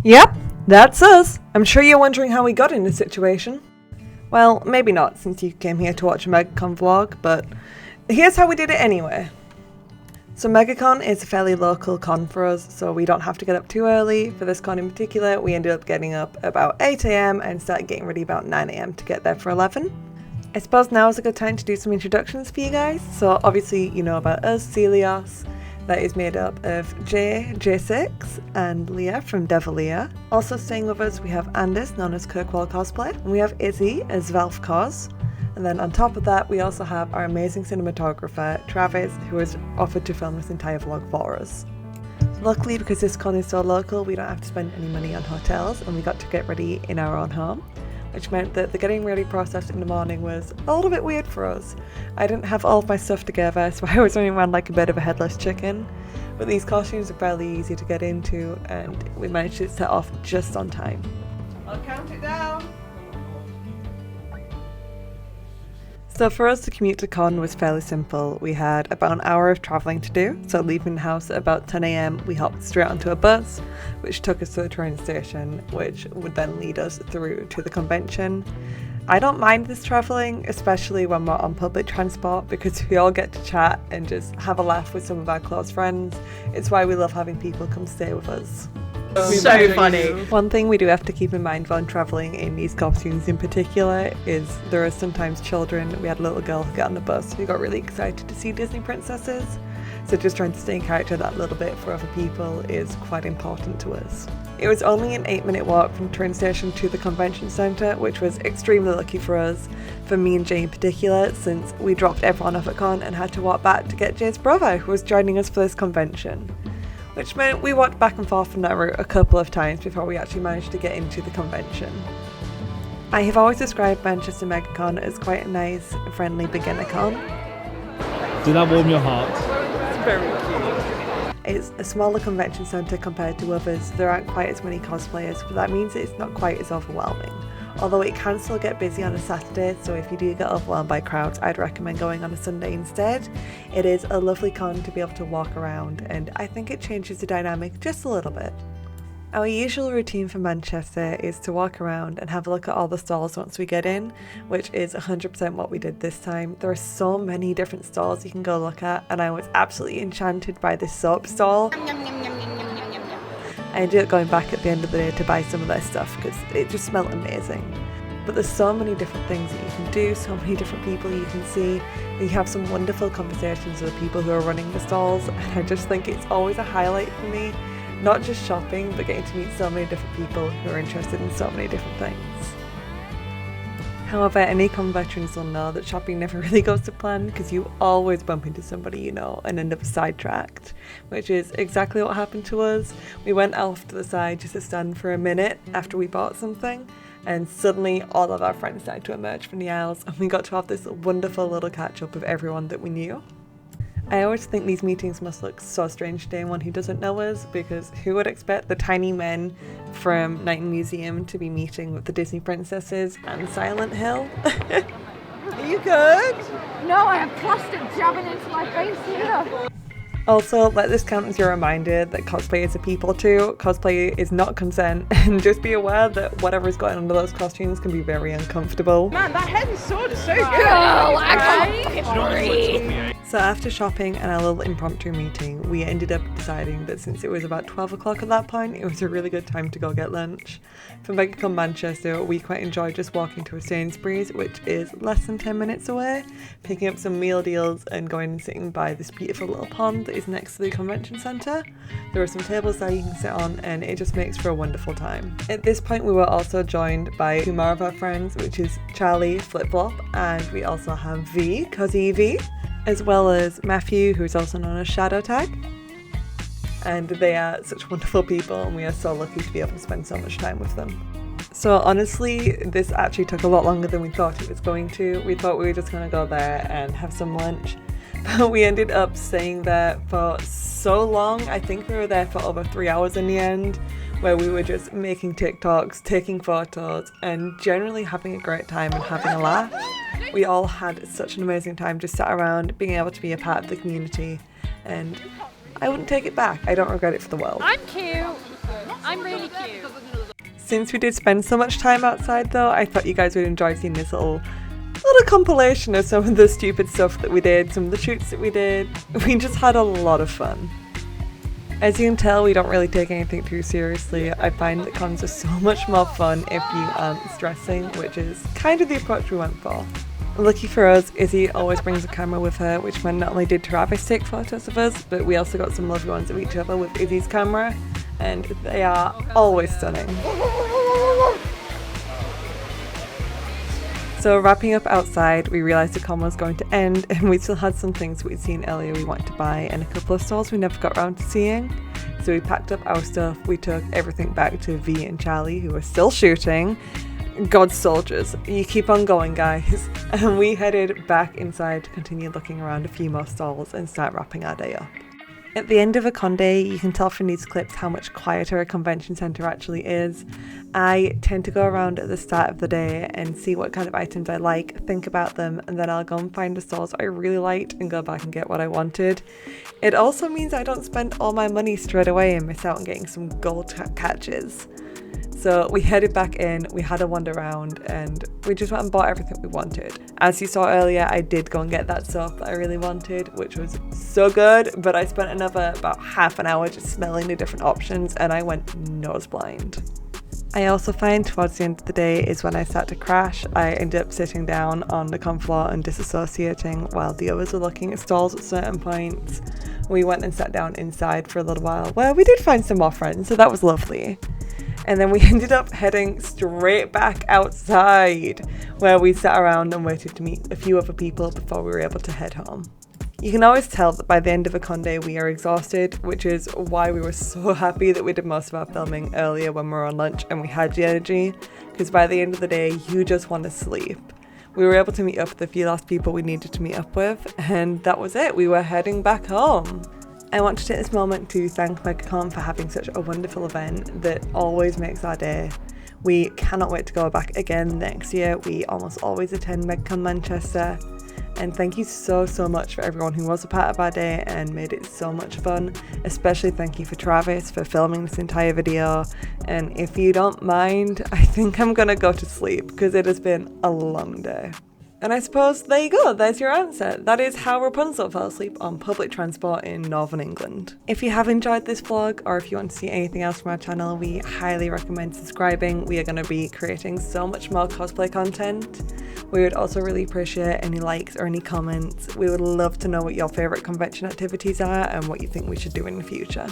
Yep, that's us. I'm sure you're wondering how we got in this situation. Well, maybe not, since you came here to watch a Megacon vlog, but here's how we did it anyway. So Megacon is a fairly local con for us, so we don't have to get up too early. For this con in particular, we ended up getting up about 8 AM and started getting ready about 9 AM to get there for 11. I suppose now is a good time to do some introductions for you guys. So obviously you know about us, Selios. That is made up of Jaye, J6, and Leah from Leah. Also staying with us, we have Anders, known as Selios Cosplay, and we have Izzy as Valve Cos. And then on top of that, we also have our amazing cinematographer, Teravis, who has offered to film this entire vlog for us. Luckily, because this con is so local, we don't have to spend any money on hotels, and we got to get ready in our own home, which meant that the getting ready process in the morning was a little bit weird for us. I didn't have all of my stuff together, so I was running around like a bit of a headless chicken. But these costumes are fairly easy to get into, and we managed to set off just on time. I'll count it down. So for us, the commute to con was fairly simple. We had about an hour of travelling to do, so leaving the house at about 10 AM, we hopped straight onto a bus, which took us to the train station, which would then lead us through to the convention. I don't mind this travelling, especially when we're on public transport, because we all get to chat and just have a laugh with some of our close friends. It's why we love having people come stay with us. So funny. One thing we do have to keep in mind when travelling in these costumes in particular is there are sometimes children. We had a little girl get on the bus who got really excited to see Disney princesses. So just trying to stay in character that little bit for other people is quite important to us. It was only an 8-minute walk from the train station to the convention centre, which was extremely lucky for us, for me and Jaye in particular, since we dropped everyone off at con and had to walk back to get Jaye's brother, who was joining us for this convention. Which meant we walked back and forth on that route a couple of times before we actually managed to get into the convention. I have always described Manchester Megacon as quite a nice, friendly beginner con. Did that warm your heart? It's very cute. It's a smaller convention centre compared to others. There aren't quite as many cosplayers, but that means it's not quite as overwhelming. Although it can still get busy on a Saturday, so if you do get overwhelmed by crowds, I'd recommend going on a Sunday instead. It is a lovely con to be able to walk around, and I think it changes the dynamic just a little bit. Our usual routine for Manchester is to walk around and have a look at all the stalls once we get in, which is 100% what we did this time. There are so many different stalls you can go look at, and I was absolutely enchanted by this soap stall. I ended up going back at the end of the day to buy some of their stuff because it just smelled amazing. But there's so many different things that you can do, so many different people you can see. You have some wonderful conversations with the people who are running the stalls, and I just think it's always a highlight for me. Not just shopping, but getting to meet so many different people who are interested in so many different things. However, any con veterans will know that shopping never really goes to plan because you always bump into somebody you know and end up sidetracked, which is exactly what happened to us. We went off to the side just to stand for a minute after we bought something, and suddenly all of our friends started to emerge from the aisles, and we got to have this wonderful little catch up with everyone that we knew. I always think these meetings must look so strange to anyone who doesn't know us, because who would expect the tiny men from Night Museum to be meeting with the Disney princesses and Silent Hill? Are you good? No, I have plastic jabbing into my face here. Also, let this count as your reminder that cosplay is a people too. Cosplay is not consent, and just be aware that whatever is going under those costumes can be very uncomfortable. Man, that head and sword is so good. Oh, I can't breathe. So after shopping and our little impromptu meeting, we ended up deciding that since it was about 12 o'clock at that point, it was a really good time to go get lunch. For Megacon Manchester, we quite enjoyed just walking to a Sainsbury's, which is less than 10 minutes away, picking up some meal deals and going and sitting by this beautiful little pond that is next to the convention centre. There are some tables there you can sit on, and it just makes for a wonderful time. At this point, we were also joined by two more of our friends, which is Charlie, Flip Flop, and we also have V, Cosy V, as well as Matthew, who's also known as Shadow Tag. And they are such wonderful people, and we are so lucky to be able to spend so much time with them. So honestly, this actually took a lot longer than we thought it was going to. We thought we were just going to go there and have some lunch, but we ended up staying there for so long. I think we were there for over 3 hours in the end, where we were just making TikToks, taking photos, and generally having a great time and having a laugh. We all had such an amazing time just sat around, being able to be a part of the community, and I wouldn't take it back. I don't regret it for the world. I'm cute. I'm really cute. Since we did spend so much time outside though, I thought you guys would enjoy seeing this little compilation of some of the stupid stuff that we did, some of the shoots that we did. We just had a lot of fun. As you can tell, we don't really take anything too seriously. I find that cons are so much more fun if you aren't stressing, which is kind of the approach we went for. Lucky for us, Izzy always brings a camera with her, which meant not only did Teravis take photos of us, but we also got some lovely ones of each other with Izzy's camera, and they are always stunning. So wrapping up outside, we realised the con was going to end, and we still had some things we'd seen earlier we wanted to buy, and a couple of stalls we never got around to seeing. So we packed up our stuff, we took everything back to V and Charlie, who were still shooting. God's soldiers, you keep on going, guys. And we headed back inside to continue looking around a few more stalls and start wrapping our day up. At the end of a con day, you can tell from these clips how much quieter a convention centre actually is. I tend to go around at the start of the day and see what kind of items I like, think about them, and then I'll go and find the stalls I really liked and go back and get what I wanted. It also means I don't spend all my money straight away and miss out on getting some gold catches. So we headed back in, we had a wander around, and we just went and bought everything we wanted. As you saw earlier, I did go and get that soap that I really wanted, which was so good, but I spent another about half an hour just smelling the different options, and I went nose blind. I also find towards the end of the day is when I start to crash. I ended up sitting down on the con floor and disassociating while the others were looking at stalls at certain points. We went and sat down inside for a little while, where we did find some more friends, so that was lovely. And then we ended up heading straight back outside, where we sat around and waited to meet a few other people before we were able to head home. You can always tell that by the end of a con day we are exhausted, which is why we were so happy that we did most of our filming earlier when we were on lunch and we had the energy, because by the end of the day you just want to sleep. We were able to meet up with a few last people we needed to meet up with, and that was it. We were heading back home. I want to take this moment to thank Megacon for having such a wonderful event that always makes our day. We cannot wait to go back again next year. We almost always attend Megacon Manchester. And thank you so much for everyone who was a part of our day and made it so much fun. Especially thank you for Teravis for filming this entire video. And if you don't mind, I think I'm gonna go to sleep because it has been a long day. And I suppose there you go, there's your answer. That is how Rapunzel fell asleep on public transport in Northern England. If you have enjoyed this vlog, or if you want to see anything else from our channel, we highly recommend subscribing. We are going to be creating so much more cosplay content. We would also really appreciate any likes or any comments. We would love to know what your favourite convention activities are and what you think we should do in the future.